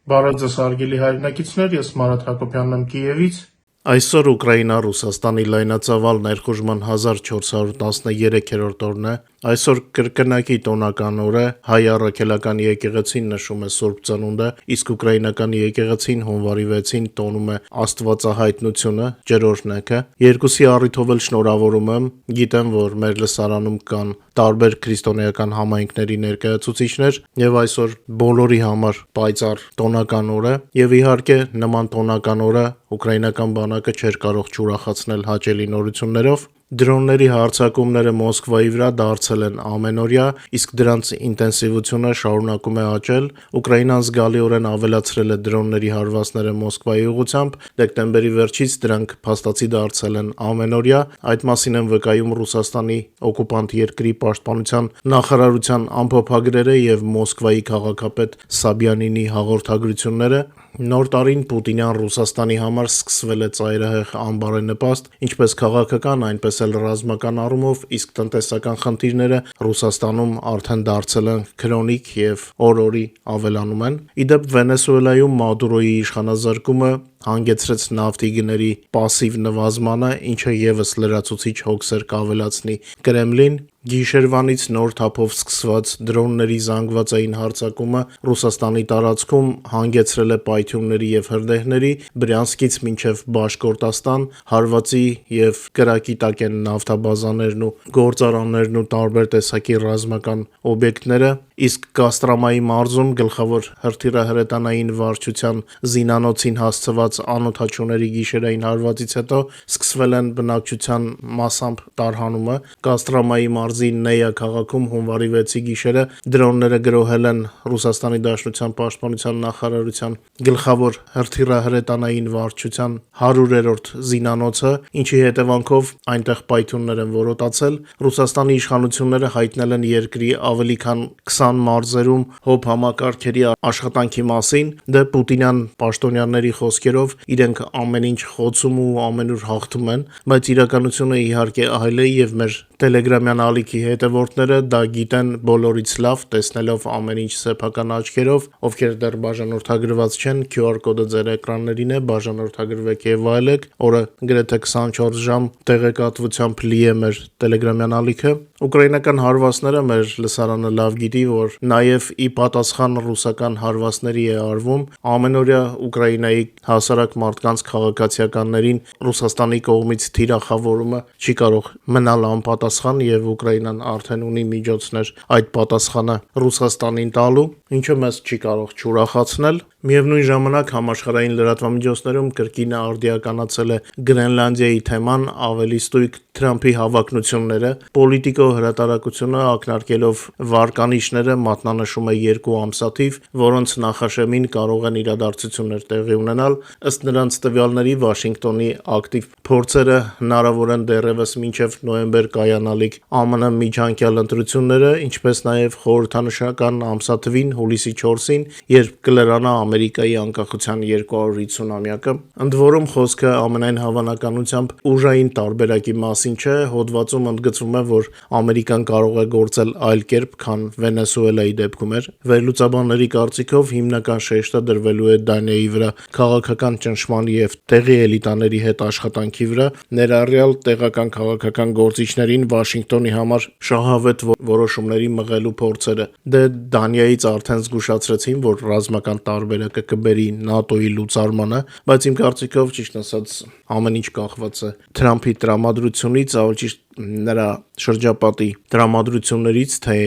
Բարև ձեզ հարգելի հայրենակիցներ, ես Մարատ Հակոբյանն եմ Կիևից։ Այսօր Ուկրաինա-Ռուսաստանի լայնածավալ ներխուժման 1413-րդ օրն է։ Այսօր կրկնակի տոնական օր է, հայ առաքելական եկեղեցին նշում է Սուրբ Ծնունդը, իսկ ուկրաինական եկեղեցին հունվարի 6-ին տոնում է Աստվածահայտնությունը, ջրօրհնեքը։ Երկուսի առիթով էլ շնորհավորում եմ, գիտեմ, որ մեր լսարանում կան տարբեր քրիստոնեական համայնքների ներկայացուցիչներ, եւ այսօր բոլորի համար պայծառ տոնական օր է, եւ իհարկե նման տոնական օրը ուկրաինական բանակը չէր կարող չուրախացնել հաճելի նորություններով։ Դրոնների հարձակումները Մոսկվայի վրա դարձել են ամենօրյա, իսկ դրանց ինտենսիվությունը շարունակում է աճել։ Ուկրաինան զգալիորեն ավելացրել է դրոնների հարվածները Մոսկվայի ուղղությամբ, դեկտեմբերի վերջից դրանք փաստացի դարձել են ամենօրյա։ Այդ մասին են վկայում Ռուսաստանի օկուպանտ երկրի պաշտպանության նախարարության ամփոփագրերը եւ Մոսկվայի քաղաքապետ Սաբյանինի հաղորդագրությունները։ Նոր տարին Պուտինյան Ռուսաստանի համար սկսվել է ծայրահեղ անբարենպաստ, ինչպես քաղաքական, այնպես էլ ռազմական առումով, իսկ տնտեսական խնդիրները Ռուսաստանում արդեն դարձել են քրոնիկ եւ օր-օրի ավելանում են։ Իդեպ Վենեսուելայում Մադուրոյի իշխանազրկումը հանգեցրեց նավթի գների պասիվ նվազմանը, ինչը եւս լրացուցիչ հոգսեր կավելացնի Կրեմլին։ Գիշերվանից նոր թափով սկսված դրոնների զանգվածային հարձակումը Ռուսաստանի տարածքում հանգեցրել է պայթյունների եւ հրդեհների, Բրյանսկից մինչեւ Բաշկորտաստան, հարվածի եւ կրակի տակ են նավթաբազաներն ու գործարաններն ու տարբեր տեսակի ռազմական օբյեկտները, իսկ Կաստրամայի մարզում գլխավոր հրթիռահրետանային վարչության զինանոցին հասցված անօդաչուների գիշերային հարվածից հետո սկսվել են բնակչության մասամբ տարհանումը։ Կաստրամայի մարզի Նեյա քաղաքում հունվարի 6-ի գիշերը դրոնները գրոհել են Ռուսաստանի Դաշնության պաշտպանության նախարարության գլխավոր հրթիռահրետանային վարչության 100-րդ զինանոցը, ինչի հետևանքով այնտեղ պայթյուններ են որոտացել։ Ռուսաստանի իշխանությունները հայտնել են երկրի ավելի քան 20 մարզերում հոբ համակարգերի աշխատանքի մասին։ Դե Պուտինյան պաշտոնյաների խոսքերով իրենք ամեն ինչ խոցում ու ամենուր հաղթում են, բայց իրականությունը իհարկե այլ է եւ մեր Տելեգրամյան ալիքի հետևորդները դա գիտեն բոլորից լավ, տեսնելով ամեն ինչ սեփական աչքերով, ովքեր դեռ բաժանորդագրված չեն, QR կոդը ձեր էկրաններին է, բաժանորդագրվեք եւ այլեք, օրը գրեթե 24 ժամ տեղեկատվությամբ լի է մեր Տելեգրամյան ալիքը։ Ուկրաինական հարվածները մեր լսարանը լավ գիտի, որ նաեւ ի պատասխան ռուսական հարվածների է արվում ամենօրյա Ուկրաինայի հասարակ մարդկանց քաղաքացիականներին Ռուսաստանի կողմից թիրախավորումը չի կարող մնալ անպատասխան եւ Ուկրաինան արդեն ունի միջոցներ այդ պատասխանը Ռուսաստանին տալու, ինչը մեզ չի կարող չուրախացնել։ Միևնույն ժամանակ համաշխարհային լրատվամիջոցներում կրկին արդիականացել է Գրենլանդիայի թեման, ավելի ստույգ Թրամփի հավակնությունները։ Պոլիտիկո հրատարակությունը ակնարկելով վարկանիշները մատնանշում է 2 ամսաթիվ, որոնց նախաշեմին կարող են իրադարձություններ տեղի ունենալ։ Ըստ նրանց տվյալների Վաշինգտոնի ակտիվ փորձերը հնարավոր են դեռևս մինչև նոյեմբեր կայանալիք ԱՄՆ միջանկյալ ընտրությունները, ինչպես նաև խորհրդանշական ամսաթվին հուլիսի 4-ին, երբ կլրանա Ամերիկայի անկախության 250-ամյակը։ Ընդ որում խոսքը ամենայն հավանականությամբ ուժային տարբերակի մասին չէ, հոդվածում ընդգծվում է, որ Ամերիկան կարող է գործել այլ կերպ, քան Վենեսուելայի դեպքում էր։ Վերլուծաբանների կարծիքով հիմնական շեշտը դրվելու է Դանիայի վրա քաղաքական ճնշման եւ տեղի էլիտաների հետ աշխատանքի վրա, ներառյալ տեղական քաղաքական գործիչներին Վաշինգտոնի համար շահավետ որոշումների մղելու փորձերը։ Դե Դանիայից արդեն զգուշացրեցին, որ ռազմական տարբերակը կբերի ՆԱՏՕ-ի լուծարմանը, բայց իմ կարծիքով, ճիշտ ասած, ամեն ինչ կախված է Թրամփի տրամադրությունից, ավելի ճիշտ նրա շրջապատի տրամադրություններից, թե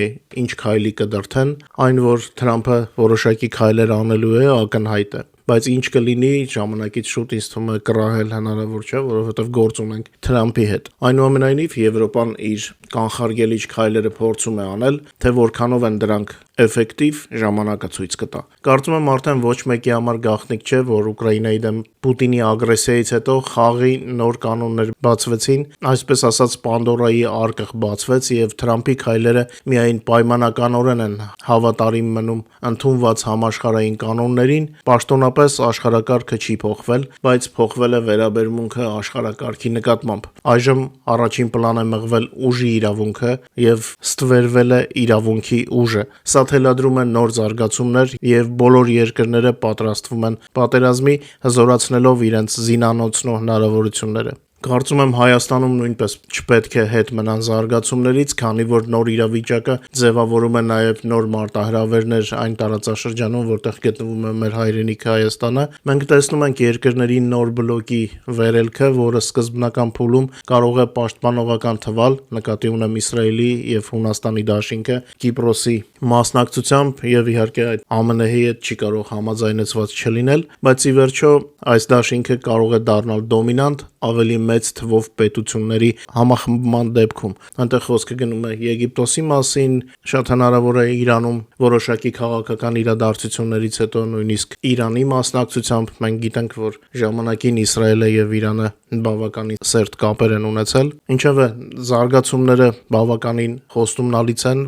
ինչ քայլի կդրթեն։ Այն, որ Թրամփը որոշակի քայլեր անելու է, ակնհայտ է, բայց ինչ կլինի ժամանակից շուտ ինձ թվում է կռահել հնարավոր չէ, որովհետև գործ ունենք Թրամփի հետ։ Այնուամենայնիվ Եվրոպան իր կանխարգելիչ քայլերը փորձում է անել, թե որքանով են դրանք էֆեկտիվ, ժամանակը ցույց կտա։ Կարծում եմ արդեն ոչ մեկի համար գաղտնիք չէ, որ Ուկրաինայի դեմ Պուտինի ագրեսիայից հետո խաղի նոր կանոններ բացվեցին, այսպես ասած Պանդորայի արկղ բացվեց եւ Թրամփի քայլերը միայն պայմանականորեն են հավատարիմ մնում ընդունված համաշխարհային կանոններին, պաշտոնապես աշխարհակարգը չի փոխվել, բայց փոխվել է վերաբերմունքը աշխարհակարգի նկատմամբ։ Այժմ առաջին պլան է մղվել ուժի իրավունքը եւ ստվերվել է իրավունքի ուժը։ Սա թելադրում են նոր զարգացումներ եւ բոլոր երկրները պատրաստվում են պատերազմի, հզորացնելով իրենց զինանոցն ու հնարավորությունները։ Կարծում եմ Հայաստանում նույնպես չպետք է հետ մնան զարգացումներից, քանի որ նոր իրավիճակը ձևավորում է նաև նոր մարտահրավերներ այն տարածաշրջանում, որտեղ գտնվում է մեր հայրենիք Հայաստանը։ Մենք տեսնում ենք երկրների նոր բլոկի վերելքը, որը սկզբնական փուլում կարող է պաշտպանողական թվալ, նկատի ունեմ Իսրայելի եւ Հունաստանի դաշինքը, Կիպրոսի մասնակցությամբ եւ իհարկե այդ ԱՄՆ-ի հետ չի կարող համաձայնեցված չլինել, բայց ի վերջո այս դաշինքը կարող է դառնալ դոմինանտ ավելի մեծ թվով պետությունների համախմբման դեպքում։ Այնտեղ խոսքը գնում է Եգիպտոսի մասին, շատ հնարավոր է Իրանում որոշակի քաղաքական իրադարձություններից հետո նույնիսկ Իրանի մասնակցությամբ մենք գիտենք, որ ժամանակին Իսրայելը եւ Իրանը բավականին սերտ կապեր են ունեցել։ Ինչևէ, զարգացումները բավականին խոստումնալից են,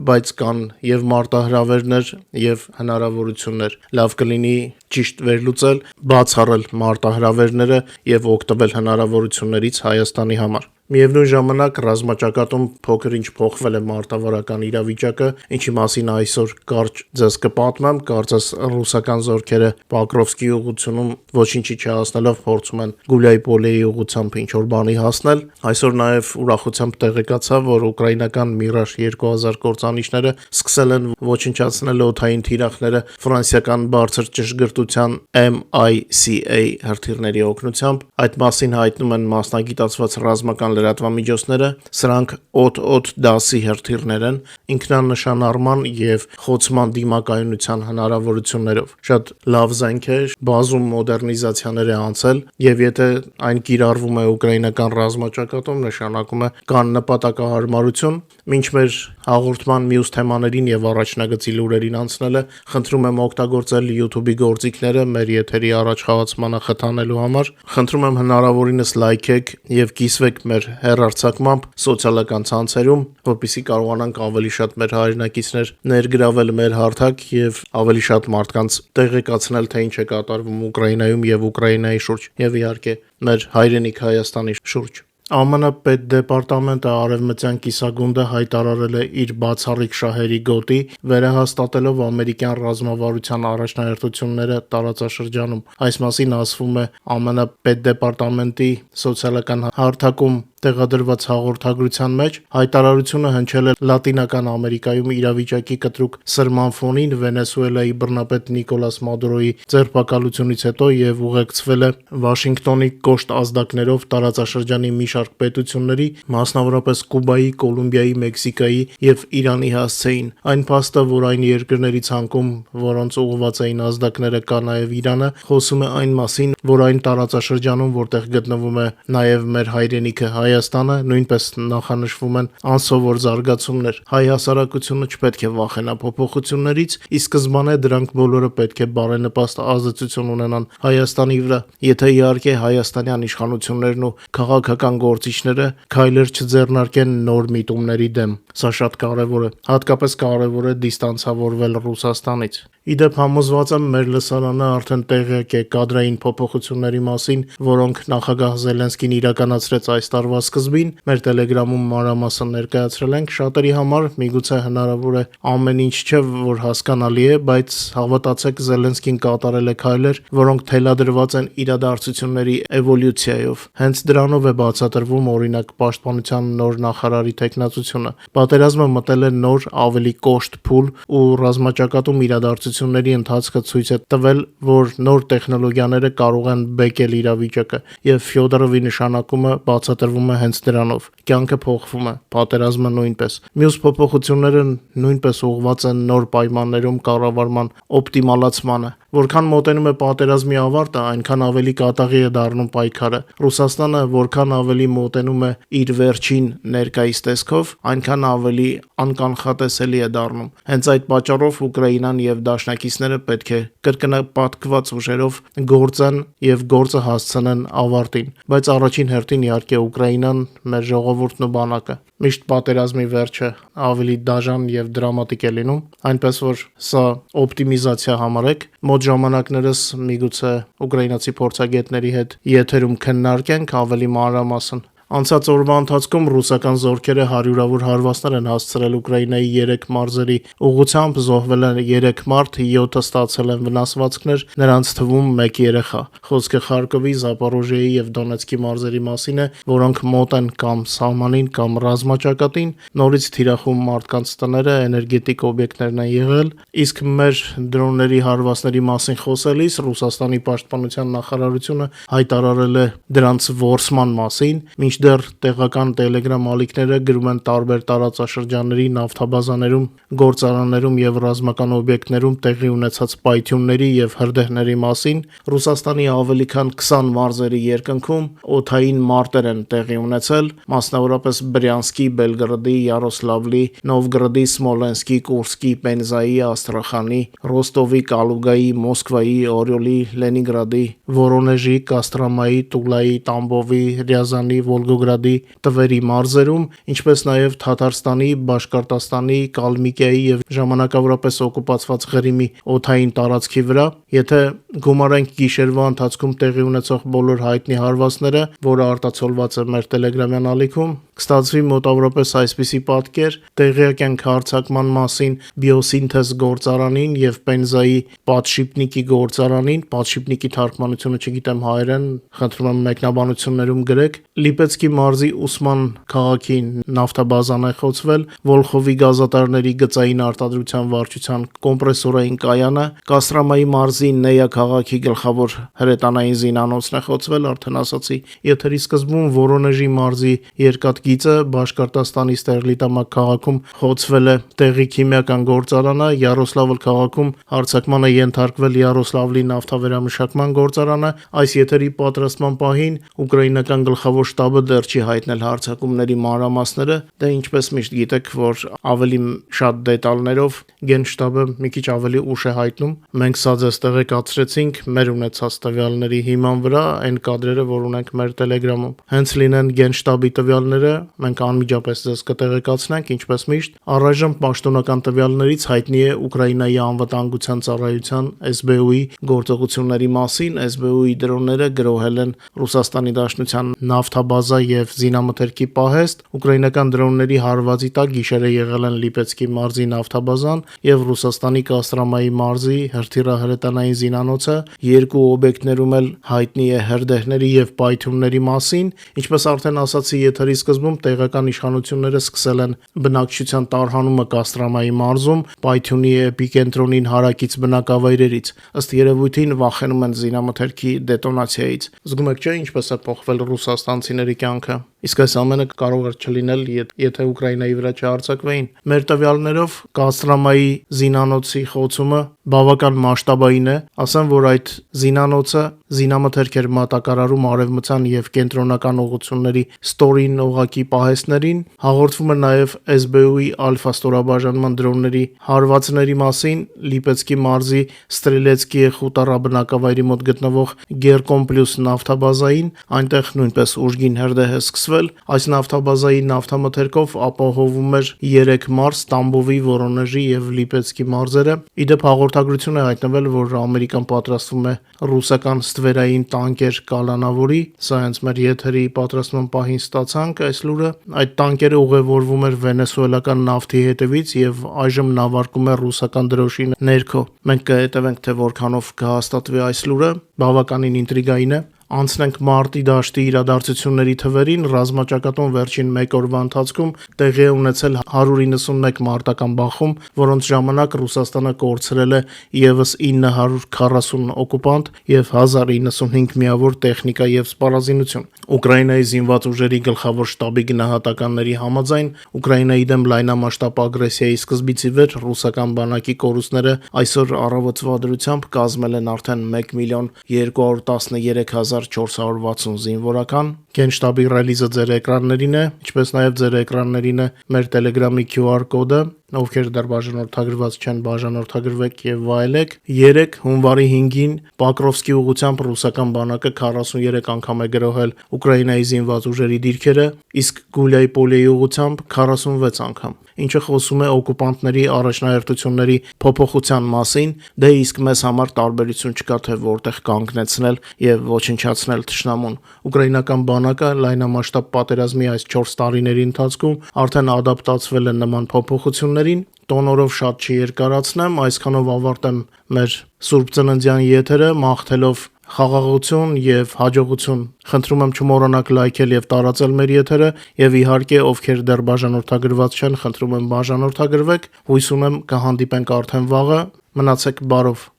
բայց կան եւ մարտահրավերներ եւ հնարավորություններ։ Լավ կլինի ճիշտ վերլուծել, բացառել մարտահրավերները եւ օգտվել հնարավորություններից Հայաստանի համար։ Միևնույն ժամանակ ռազմաճակատում փոքր-ինչ փոխվել է մարտավարական իրավիճակը, ինչի մասին այսօր կարճ ձեզ կպատմեմ, կարծես ռուսական զորքերը Պոկրովսկի ուղղությունում ոչինչի չհասնելով փորձում են Գուլյայպոլիի ուղղությամբ ինչ-որ բանի հասնել։ Այսօր նաև ուրախությամբ տեղեկացա, որ ուկրաինական Mirage 2000 կործանիչները սկսել են ոչնչացնել օդային թիրախները ֆրանսիական բարձր ճշգրտության MICA հրթիռների օգնությամբ։ Այդ մասին հայտնում են մասնագիտացված ռազմական լրատվամիջոցները, սրանք օդ դասի հրթիռներ են, ինքնանշանառման եւ խոցման դիմակայունության հնարավորություններով։ Շատ լավ զենք է, բազում մոդեռնիզացիաներ է անցել եւ եթե այն կիրառվում է ուկրաինական ռազմաճակատում, նշանակում է կան նպատակահարմարություն։ Մինչ մեր հաղորդման մյուս թեմաներին եւ առաջնագծի լուրերին անցնելը, խնդրում եմ օգտագործել YouTube-ի գործիքները մեր եթերի առաջխաղացմանը խթանելու համար։ Խնդրում եմ հնարավորինս լայքեք եւ կիսվեք մեր հեռարձակմամբ սոցիալական ցանցերում, որպեսզի կարողանանք ավելի շատ մեր հայրենակիցներ ներգրավել մեր հարթակ եւ ավելի շատ մարդկանց տեղեկացնել, թե ինչ է կատարվում Ուկրաինայում եւ Ուկրաինայի շուրջ եւ իհարկե մեր հայրենիք Հայաստանի շուրջ։ ԱՄՆ պետդեպարտամենտը Արևմտյան կիսագունդը հայտարարել է իր բացառիկ շահերի գոտի, վերահաստատելով ամերիկյան ռազմավարության առաջնահերթությունները տարածաշրջանում։ Այս մասին ասվում է ԱՄՆ պետդեպարտամենտի սոցիալական հարթակում տեղադրված հաղորդագրության մեջ։ Հայտարարությունը հնչել է Լատինական Ամերիկայում իրավիճակի կտրուկ սրման ֆոնին Վենեսուելայի բռնապետ Նիկոլաս Մադուրոյի ձերբակալությունից հետո եւ ուղեկցվել է Վաշինգտոնի կոշտ ազդակներով տարածաշրջանի մի շարք պետությունների, մասնավորապես Կուբայի, Կոլումբիայի, Մեքսիկայի եւ Իրանի հասցեին։ Այն փաստը, որ այն երկրների ցանկում, որոնց ուղղված էին ազդակները, կա նաեւ Իրանը, խոսում է այն մասին, որ այն տարածաշրջանում, որտեղ գտնվում է նաեւ մեր հայրենիքը Հայաստանը, նույնպես նախանշվում են անսովոր զարգացումներ։ Հայ հասարակությունը չպետք է վախենա փոփոխություններից, ի սկզբանե դրանք բոլորը պետք է բարենպաստ ազդեցություն ունենան Հայաստանի վրա, եթե իհարկե հայաստանյան իշխանություններն ու քաղաքական գործիչները քայլեր չձեռնարկեն նոր միտումների դեմ։ Սա շատ կարևոր է, հատկապես կարևոր է դիստանցավորվել Ռուսաստանից։ Իդեպ համոզված եմ, մեր լսարանը արդեն տեղյակ է կադրային փոփոխությունների մասին, որոնք նախագահ Զելենսկին իրականացրեց այս տարվա սկզբին, մեր Telegram-ում մանրամասն ներկայացրել ենք, շատերի համար միգուցե հնարավոր է ամեն ինչ չէ, որ հասկանալի է, բայց հավատացեք, Զելենսկին կատարել է քայլեր, որոնք թելադրված են իրադարձությունների էվոլյուցիայով։ Հենց դրանով է բացատրվում օրինակ պաշտպանության նոր նախարարի թեկնածությունը։ Պատերազմը մտել է նոր, ավելի կոշտ փուլ ու ռազմաճակատում իրադարձությունների ընթացքը ցույց է տվել, որ նոր տեխնոլոգիաները կարող են բեկել իրավիճակը, եւ Ֆյոդորովի նշանակումը բացատրվում է հենց դրանով։ Կյանքը փոխվում է, պատերազմը նույնպես։ Մյուս փոփոխությունները նույնպես ուղղված են նոր պայմաններում կառավարման օպտիմալացմանը։ Որքան մոտենում է պատերազմի ավարտը, այնքան ավելի կատաղի է դառնում պայքարը։ Ռուսաստանը որքան ավելի մոտենում է իր վերջին ներկայիս տեսքով, այնքան ավելի անկանխատեսելի է դառնում։ Հենց այդ պատճառով Ուկրաինան եւ դաշնակիցները պետք է կրկնապատկված ուժերով գործեն եւ գործը հասցնեն ավարտին։ Բայց առաջին հերթին իհարկե Ուկրաինան, մեր ժողովուրդն ու բանակը։ Միշտ պատերազմի վերջը ավելի դաժան եւ դրամատիկ է լինում, այնպես որ սա օպտիմիզացիա համարեք։ Մոտ ժամանակներս միգուցե ուկրաինացի փորձագետների հետ եթերում քննարկենք ավելի մանրամասն Անցած օրվա ընթացքում ռուսական զորքերը հարյուրավոր հարվածներ են հասցրել Ուկրաինայի 3 մարզերի ուղղությամբ, զոհվել են 3 մարդ, 7-ը ստացել են վնասվածքներ, նրանց թվում 1 երեխա։ Խոսքը Խարկովի, Զապորոժիեի եւ Դոնեցկի մարզերի մասին է, որոնք մոտ են կամ սահմանին կամ ռազմաճակատին, նորից թիրախում մարդկանց տները, էներգետիկ օբյեկտներն են եղել, իսկ մեր դրոնների հարվածների մասին խոսելիս Ռուսաստանի պաշտպանության նախարարությունը հայտարարել է դրանց որսման մասին, մինչդեռ տեղական Telegram ալիքները գրում են տարբեր տարածաշրջանների նավթաբազաներում, գործարաններում եւ ռազմական օբյեկտներում տեղի ունեցած պայթյունների եւ հրդեհների մասին։ Ռուսաստանի ավելի քան 20 մարզերի երկնքում օդային մարտեր են տեղի ունեցել, մասնավորապես Բրյանսկի, Բելգրադի, Յարոսլավլի, Նովգրադի, Սմոլենսկի, Կուրսկի, Պենզայի, Աստրախանի, Ռոստովի, Կալուգայի, Մոսկվայի, Օրյոլի, Լենինգրադի, Վորոնեժի, Կաստրամայի, Տուլայի, Տամբովի, Ռյազանի, Վոլգոգրադի, Տվերի մարզերում, ինչպես նաև Թաթարստանի, Բաշկորտոստանի, Կալմիկիայի եւ ժամանակավորապես օկուպացված Ղրիմի օդային տարածքի վրա։ Եթե գումարենք գիշերվա ընթացքում տեղի ունեցող բոլոր հայտնի հարվածները, որը արտացոլված է մեր Telegram-յան ալիքում, կստացվի մոտավորապես այսպիսի պատկեր. տեղյակ ենք հարձակման մասին Բիոսինթեզ գործարանին եւ Պենզայի Պատշիպնիկի գործարանին, Պատշիպնիկի թարգմանությունը չգիտեմ հայերեն, խնդրում եմ մեկնաբանություններում գրեք։ Լիպեցկի մարզի Ուսման քաղաքի նավթաբազան է խոցվել, Վոլխովի գազատարների գծային արտադրության վարչության կոմպրեսորային կայանը, Կաստրամայի մարզի Նեյա քաղաքի գլխավոր հրետանային զինանոցն է խոցվել, արդեն ասացի եթերի սկզբում, Վորոնեժի մարզի երկաթգիծը Բաշկորտոստանի Ստերլիտամակ քաղաքում խոցվել է տեղի քիմիական գործարանը, Յարոսլավլ քաղաքում հարձակման է ենթարկվել Յարոսլավլի նավթավերամշակման գործարանը։ Այս եթերի պատրաստման պահին ուկրաինական գլխավոր շտաբը դեռ չի հայտնել հարձակումների մանրամասները, դե ինչպես միշտ գիտեք, որ ավելի շատ դետալներով Գենշտաբը մի քիչ ավելի ուշ է հայտնում։ Մենք սա ձեզ տեղեկացրեցինք մեր ունեցած տվյալների հիման վրա, այն կադրերը, որ ունենք մեր Telegram-ում։ Հենց լինեն Գենշտաբի տվյալները, մենք անմիջապես ձեզ կտեղեկացնենք, ինչպես միշտ։ Առայժմ պաշտոնական տվյալներից հայտնի է Ուկրաինայի անվտանգության ծառայության SBU-ի գործողությունների մասին։ SBU-ի դրոնները գրոհել են Ռուսաստանի Դաշնության նավթաբազա եւ զինամթերքի պահեստ։ Ուկրաինական դրոնների հարվածի տակ գիշերը եղել են Լիպեցկի մարզի նավթաբազան եւ Ռուսաստանի Կաստրամայի մարզի հրթիռահրետանային զինանոցը։ Երկու օբյեկտներում էլ հայտնի է հրդեհների եւ պայթյունների մասին։ Ինչպես արդեն ասացի եթերի սկզբում, տեղական իշխանությունները սկսել են բնակչության տարհանումը Կաստրամայի մարզում, պայթյունի էպիկենտրոնին հարակից բնակավայրերից։ Ըստ երևույթին վախենում են զինամթերքի դետոնացիայից։ Զգում եք, չէ՞, ինչպես է փոխվել ռուսաստանցիների կյանքը։ Իսկ այս ամենը կարող էր չլինել, եթե Ուկրաինայի վրա չհարձակվեին։ Մեր տվյալներով Կաստրամայի զինանոցի խոցումը բավական մասշտաբային է, ասեմ, որ այդ զինանոցը զինամթերք էր մատակարարում արևմտյան եւ կենտրոնական ուղղությունների ստորին օղակի պահեստներին։ Հաղորդվում է նաեւ SBU-ի ալֆա ստորաբաժանման դրոնների հարվածների մասին Լիպեցկի մարզի Ստրելեցկի խուտառա բնակավայրի մոտ գտնվող Գերկոմպլյուս նավթաբազային, այնտեղ նույնպես ուժգին հրդեհ է սկսվել։ Այս նավթաբազայի նավթամթերքով ապահովում էր 3 մարզ Տամբովի, Վորոնեժի եւ Լիպեցկի մարզերը։ Իդեպ հաղորդագրություն է հայտնվել, որ Ամերիկան պատրաստվում է ռուսական ստվերային տանկեր կալանավորի, սա հենց մեր եթերի պատրաստման պահին ստացանք այս լուրը։ Այդ տանկերը ուղևորվում էր վենեսուելական նավթի հետևից եւ այժմ նավարկում է ռուսական դրոշի ներքո։ Մենք կհետևենք, թե որքանով կհաստատվի այս լուրը, բավականին ինտրիգային է։ Անցնենք մարտի դաշտի իրադարձությունների թվերին, ռազմաճակատում վերջին 1 օրվա ընթացքում տեղի է ունեցել 191 մարտական բախում, որոնց ժամանակ Ռուսաստանը կորցրել է եւս 940 օկուպանտ եւ 1095 միավոր տեխնիկա եւ սպառազինություն։ Ուկրաինայի զինված ուժերի գլխավոր շտաբի գնահատականների համաձայն Ուկրաինայի դեմ լայնամասշտաբ ագրեսիայի սկզբից ի վեր ռուսական բանակի կորուստները այսօր առավոտվա դրությամբ կազմել են արդեն 1,213,460 զինվորական։ Գենշտաբի ռելիզը ձեր էկրաններին է, ինչպես նաև ձեր էկրաններին է մեր Telegram-ի QR կոդը, ովքեր դեռ բաժանորդագրված չեն, բաժանորդագրվեք եւ վայելեք։ 3 հունվարի 5-ին Պոկրովսկի ուղղությամբ ռուսական բանակը 43 անգամ է գրոհել Ուկրաինայի զինված ուժերի դիրքերը, իսկ Գուլյայի Պոլիի ուղղությամբ 46 անգամ, ինչը խոսում է օկուպանտների առաջնահերթությունների փոփոխության մասին, դե իսկ մեզ համար տարբերություն չկա, թե որտեղ կանգնեցնել եւ ոչնչացնել թշնամուն։ Ուկրաինական ժամանակը լայնամասշտաբ պատերազմի այս 4 տարիների ընթացքում արդեն ադապտացվել են նման փոփոխություններին։ Տոնորով շատ չի երկարացնեմ, այսքանով ավարտեմ մեր Սուրբ Ծննդյան եթերը, մաղթելով խաղաղություն եւ հաջողություն։ Խնդրում եմ չմոռանաք լայքել եւ տարածել մեր եթերը եւ իհարկե ովքեր դեռ բաժանորդագրված չեն, խնդրում եմ բաժանորդագրվեք։ Հույս ունեմ կհանդիպենք արդեն վաղը։ Մնացեք բարով։